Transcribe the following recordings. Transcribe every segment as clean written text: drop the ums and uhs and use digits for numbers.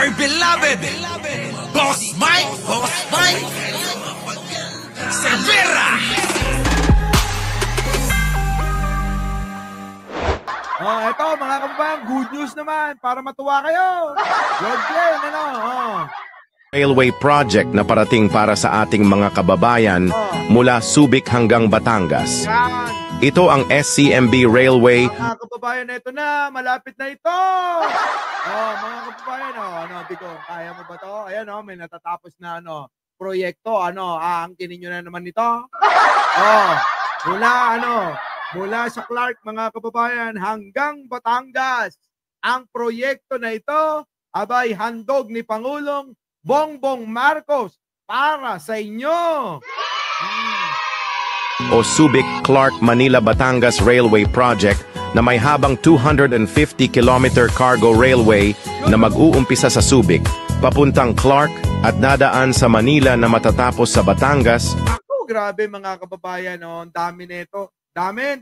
my beloved Boss Mike Cervera. Ito mga kababayan, good news naman para matuwa kayo. Lord Glenn, Railway project na parating para sa ating mga kababayan mula Subic hanggang Batangas. Yan. Ito ang SCMB Railway. Mga kababayan, ito na, malapit na ito. Mga kababayan, Bigo, kaya mo ba to? Ayan, may natatapos na proyekto, aangkinin nyo na naman ito. Mula sa Clark, mga kababayan, hanggang Batangas. Ang proyekto na ito, abay handog ni Pangulong Bongbong Marcos para sa inyo. O Subic, Clark, Manila, Batangas Railway Project na may habang 250-kilometer cargo railway na mag-uumpisa sa Subic, papuntang Clark at dadaan sa Manila na matatapos sa Batangas. Ako, grabe mga kababayan, ang dami nito. Dami!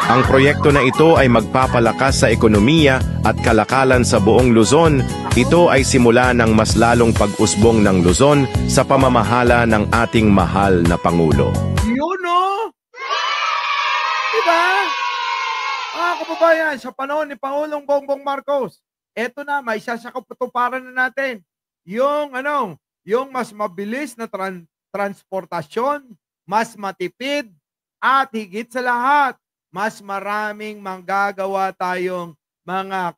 Ang proyekto na ito ay magpapalakas sa ekonomiya at kalakalan sa buong Luzon. Ito ay simula ng mas lalong pag-usbong ng Luzon sa pamamahala ng ating mahal na Pangulo. Yun, diba? Mga kababayan, sa panahon ni Pangulong Bongbong Marcos, eto na, may sasakatuparan na natin. Yung mas mabilis na transportasyon, mas matipid, at higit sa lahat, mas maraming manggagawa tayong mga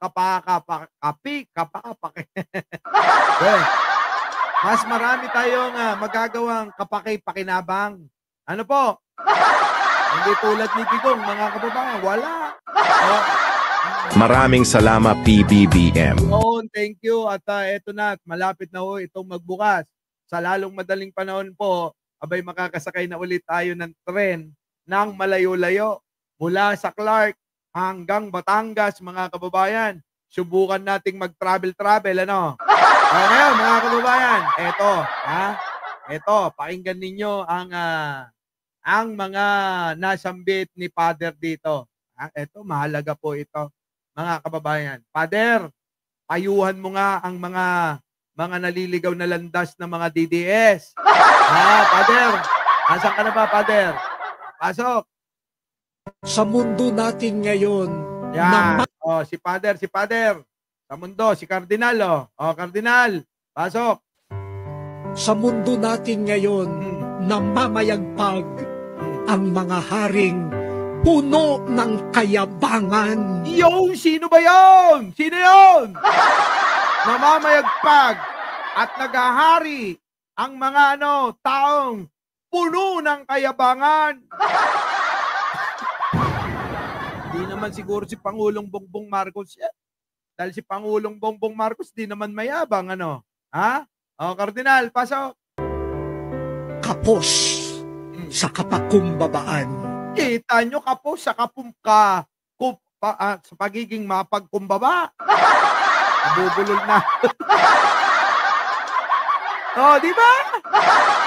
mas marami tayong magagawang kapaki-pakinabang. Ano po? Hindi tulad ni Bigong, mga kababayan, wala. Maraming salamat PBBM. Thank you. At eto na, malapit na itong magbukas. Sa lalong madaling panahon po, abay makakasakay na ulit tayo ng tren ng malayo-layo mula sa Clark hanggang Batangas, mga kababayan. Subukan nating mag-travel-travel, ngayon, mga kababayan, eto, pakinggan ninyo ang mga nasambit ni Father dito. Eto, mahalaga po ito, mga kababayan. Father, payuhan mo nga ang mga naliligaw na landas ng mga DDS. Father, asan ka na ba, Father? Pasok. Sa mundo natin ngayon. Yan. Si Father. Sa mundo, si Cardinal. Cardinal, pasok. Sa mundo natin ngayon, namamayagpag ang mga haring puno ng kayabangan. Sino ba yun? Sino yun? Namamayagpag at naghahari ang mga taong puno ng kayabangan. Di naman siguro si Pangulong Bongbong Marcos yan. Dahil si Pangulong Bongbong Marcos di naman mayabang, Cardinal, pasok. Kapos sa kapakumbabaan. Kita nyo, kapos sa sa pagiging mapagkumbaba. Nabubulol na. Di ba?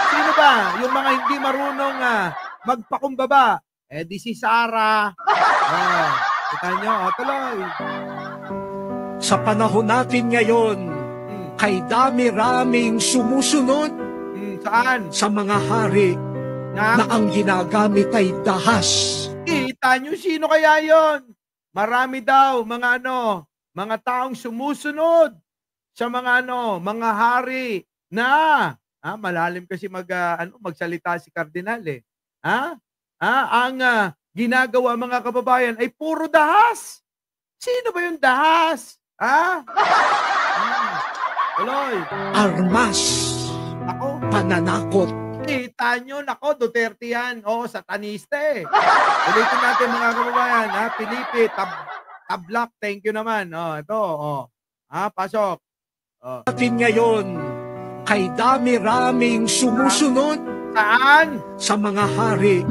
Sino ba? Yung mga hindi marunong magpakumbaba. Di si Sarah. Kita nyo, tuloy. Sa panahon natin ngayon, kay dami-raming sumusunod saan? Sa mga hari na ang ginagamit ay dahas. Kita nyo, sino kaya yon? Marami daw, mga taong sumusunod sa mga hari na malalim kasi magsalita si Cardinal ang ginagawa, mga kababayan, ay puro dahas. Sino ba yung dahas? Tuloy. Armas. Ako? Pananakot. Kita nyo, Duterte yan. Sataniste. Ulitin natin, mga kababayan, Pilipi, tablak, thank you naman. Ito, pasok. Natin ngayon, kay dami-raming sumusunod. Saan? Sa mga hari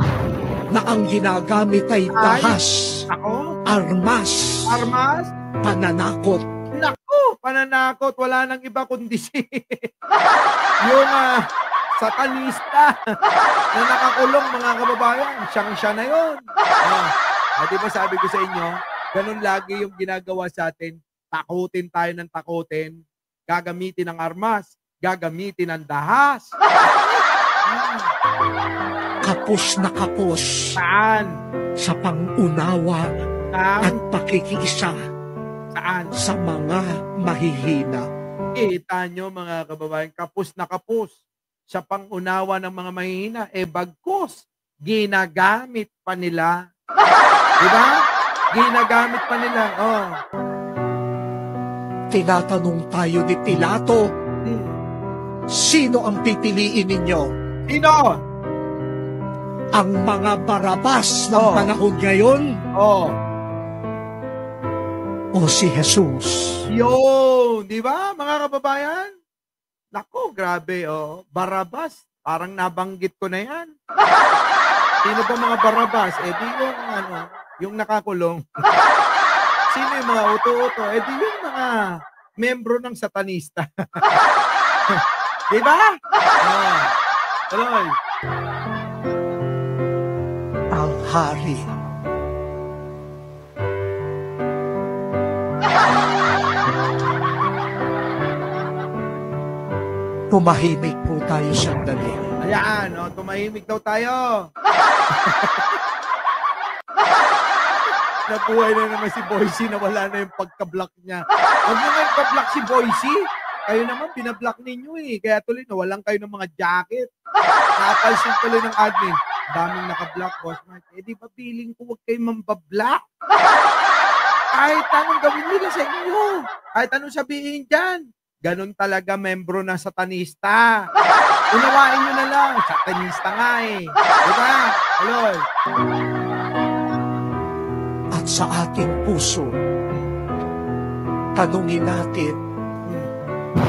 na ang ginagamit ay dahas. Ako? Armas. Armas? Pananakot. Naku, pananakot. Wala nang iba kundi yung satanista na nakakulong, mga kababayan. Siya na yun. Di ba sabi ko sa inyo, ganun lagi yung ginagawa sa atin. takutin tayo ng takutin, gagamitin ng armas, gagamitin ng dahas. Kapos na kapos Saan? sa pangunawa at Saan? pakikiisa Saan? sa mga mahihina. Kita nyo mga kababayan, kapos na kapos sa pangunawa ng mga mahihina. Bagkus, ginagamit pa nila. Diba? Ginagamit pa nila. Oh. Tinatanong tayo ni Pilato, Hmm. sino ang pipiliin ninyo? Sino? Ang mga Barabas ng Oh. panahon ngayon Oh. o si Jesus? Yun, di ba mga kababayan? Nako, grabe, oh. Barabas, parang nabanggit ko na yan. Sino ba mga Barabas? Di yung, yung nakakulong. Sino yung mga uto-uto? Di yung mga membro ng satanista. Di ba? Tuloy. Ang hari. Tumahimik po tayo sandali. Ayan, tumahimik daw tayo. Nabuhay na naman si Boycie na wala na yung pagka-block niya. Huwag mo nga ipag-block si Boycie. Kayo naman, binablock ninyo Kaya tuloy, nawalan kayo ng mga jacket. Napalsin tuloy ng admin. Daming naka-block, Boss Mike. Di ba feeling ko huwag kayo mambablock? Kahit anong gawin nila sa inyo. Kahit anong sabihin dyan. Ganon talaga membro ng satanista. Unawain nyo na lang. Satanista nga Diba? Aloy. At sa ating puso, tanungin natin,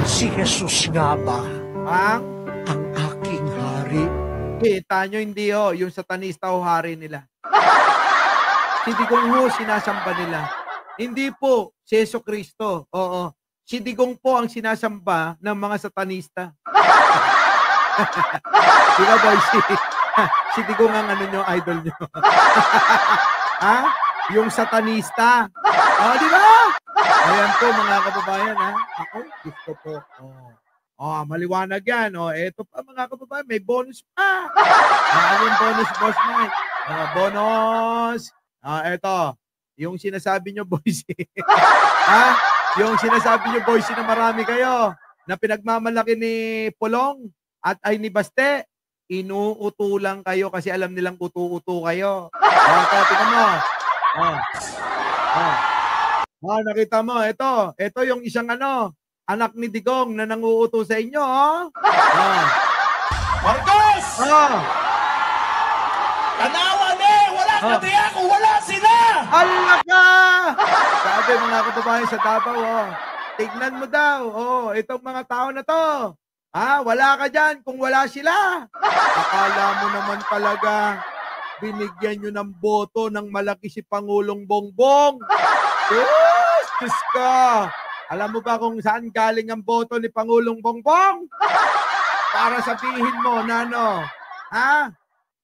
si Jesus nga ba ang aking hari? Kita nyo, hindi yung satanista o hari nila. Si Digong sinasamba nila. Hindi po si Jesucristo. Oo. Si Digong po ang sinasamba ng mga satanista. Di ba, Boycie? Si Digong ang nyo, idol nyo. Yung satanista. Di ba? Ayan po, mga kababayan, Ako, gusto po. Maliwanag yan. Eto pa, mga kababayan, may bonus pa. Ano yung bonus, Boss Mike? Bonus. Eto, yung sinasabi nyo, Boycie. Yung sinasabi nyo, Boycie, na marami kayo, na pinagmamalaki ni Pulong at ay ni Baste, inuuto lang kayo kasi alam nilang uto-uto kayo. Tingnan mo. Nakita mo, ito yung isang anak ni Digong na nanguuto sa inyo, Marcos! Tanawa wala ka di ako, wala sila! Allah ka! Sabi mga kababayan sa Davao, tignan mo daw, itong mga tao na to. Wala ka dyan kung wala sila. Akala mo naman talaga, binigyan nyo ng boto ng malaki si Pangulong Bongbong. Diyos ka! Alam mo ba kung saan galing ang boto ni Pangulong Bongbong? Para sabihin mo na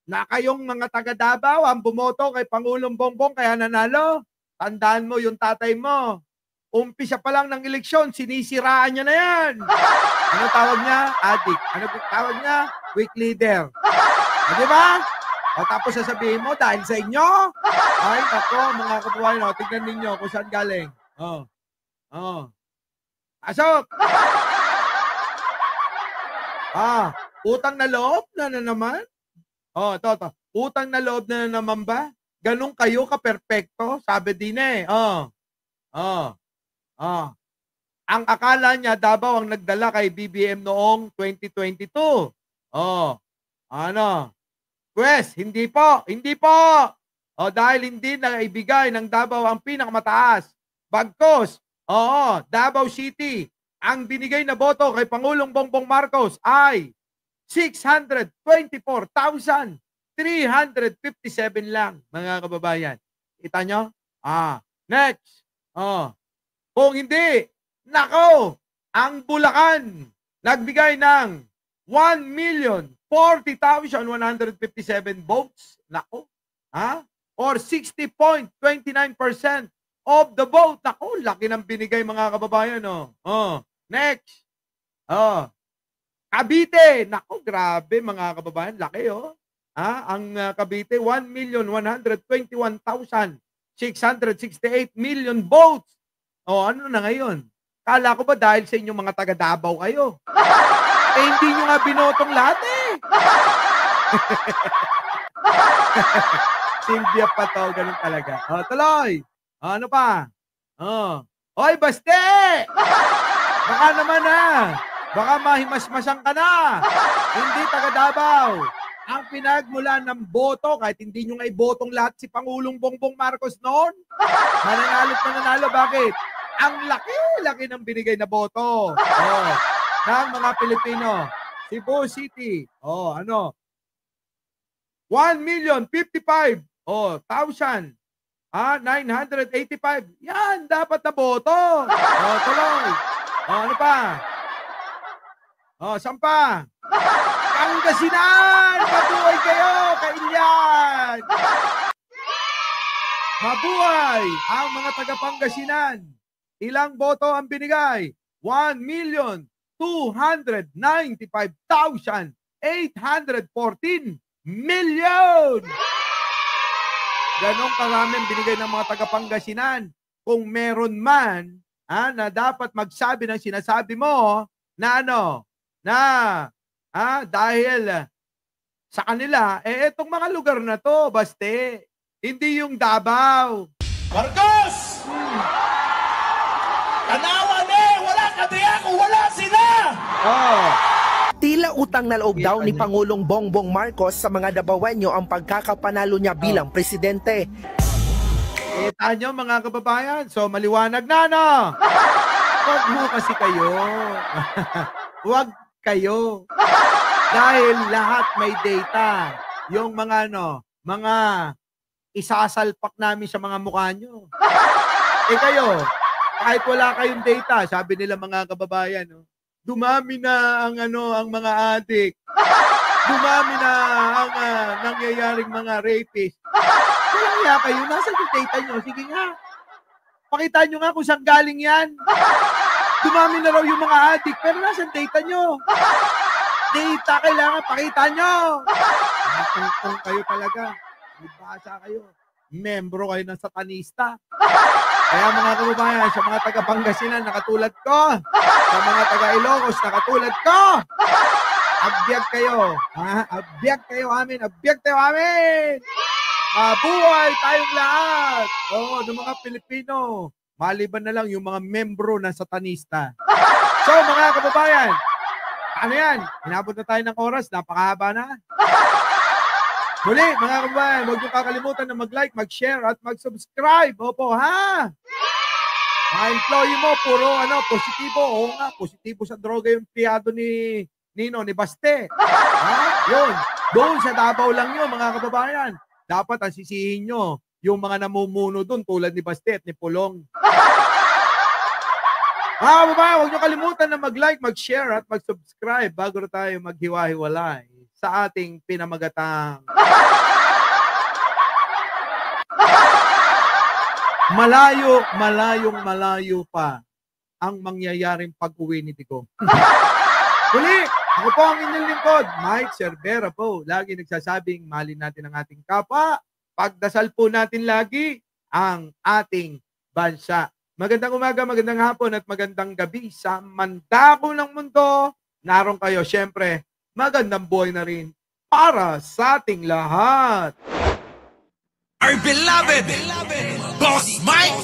na kayong mga taga Davao ang bumoto kay Pangulong Bongbong kaya nanalo. Tandaan mo yung tatay mo. Umpisa pa lang ng eleksyon, sinisiraan niya na yan. Ano tawag niya? Addict. Ano tawag niya? Weak leader. Di ba? Tapos sasabihin mo, dahil sa inyo? Ay, ako, mga kababayan, tignan ninyo kung saan galing. Pasok! Utang na loob na naman? Ito. Utang na loob na naman ba? Ganun kayo ka-perfecto? Sabi din Ang akala niya, Davao ang nagdala kay BBM noong 2022. Pwes, hindi po. Dahil hindi na ibigay ng Davao ang pinakamataas. Bagkus, Davao City, ang binigay na boto kay Pangulong Bongbong Marcos ay 624,357 lang, mga kababayan. Kita nyo? Next. Kung hindi, nako, ang Bulacan, nagbigay ng 1,040,157 votes. Nako. Or 60.29% of the vote. Ako, laki ng binigay mga kababayan. Next. Cavite. Naku, grabe mga kababayan. Laki ang Cavite, 1,121,668 million votes. Ano na ngayon? Kala ko ba dahil sa inyong mga taga Davao kayo? Hindi nyo nga binotong lahat Silvia pa to, ganun talaga. Tuloy. Ano pa? Oy, Baste! Baka naman baka mahimasmasan ka na. Hindi taga Davao. Ang pinagmulan ng boto, kahit hindi nyo nga ibotong lahat si Pangulong Bongbong Marcos noon, mananalo. Bakit? Ang laki ng binigay na boto. Ng mga Pilipino. Cebu City. 1,055,985. Yan, dapat na boto. Tuloy. Ano pa? Saan pa? Pangasinan! Mabuhay kayo, kailyan! Mabuhay ang mga taga-Pangasinan. Ilang boto ang binigay? 1,295,814 million! Ganong karami ang binigay ng mga taga-Pangasinan. Kung meron man na dapat magsabi ng sinasabi mo na dahil sa kanila, etong mga lugar na to, Baste, hindi yung Davao. Marcos! Tanawa wala ka diya kung wala sila! Tila utang na loob daw ni Pangulong Bongbong Marcos sa mga Dabawenyo ang pagkakapanalo niya bilang presidente. Kita nyo mga kababayan, so maliwanag na Huwag mo kasi kayo. Huwag kayo. Dahil lahat may data. Yung mga mga isasalpak namin sa mga mukha nyo. Kayo, kahit wala kayong data, sabi nila mga kababayan, dumami na ang mga adik. Dumami na ang nangyayaring mga rapist. Kaya kayo, nasa yung data nyo? Sige nga. Pakita nyo nga kung saan galing yan. Dumami na raw yung mga adik, pero nasa data nyo? Data kailangan, pakita nyo. Kung kayo talaga, magbasa kayo. Membro kayo ng satanista. Kaya mga kababayan, sa mga taga-Pangasinan na katulad ko, sa mga taga-Ilocos na katulad ko, abiyag kayo. Abiyag kayo amin. Mabuhay tayong lahat. Ng mga Pilipino. Maliban na lang yung mga membro ng satanista. So mga kababayan, ano yan? Hinabot na tayo ng oras. Napakahaba na. Muli, mga kababayan, huwag niyo kakalimutan na mag-like, mag-share, at mag-subscribe. Opo, mga employee mo, puro positibo. Oo nga, positibo sa droga yung piyado ni Baste. Yun. Doon sa Davao lang yun, mga kababayan. Dapat ang sisihin nyo yung mga namumuno doon tulad ni Baste at ni Pulong. Mga kababayan, huwag niyo kalimutan na mag-like, mag-share, at mag-subscribe bago tayo maghiwa-hiwalay sa ating pinamagatang malayo pa ang mangyayaring pag-uwi ni Tico. Muli, ako po ang inyong lingkod, Mike Cervera po. Lagi nagsasabing, mahalin natin ang ating kapwa. Pagdasal po natin lagi ang ating bansa. Magandang umaga, magandang hapon, at magandang gabi sa mandako ng mundo. Naroon kayo, syempre, magandang buhay na rin para sa ating lahat. Our beloved Boss Mike!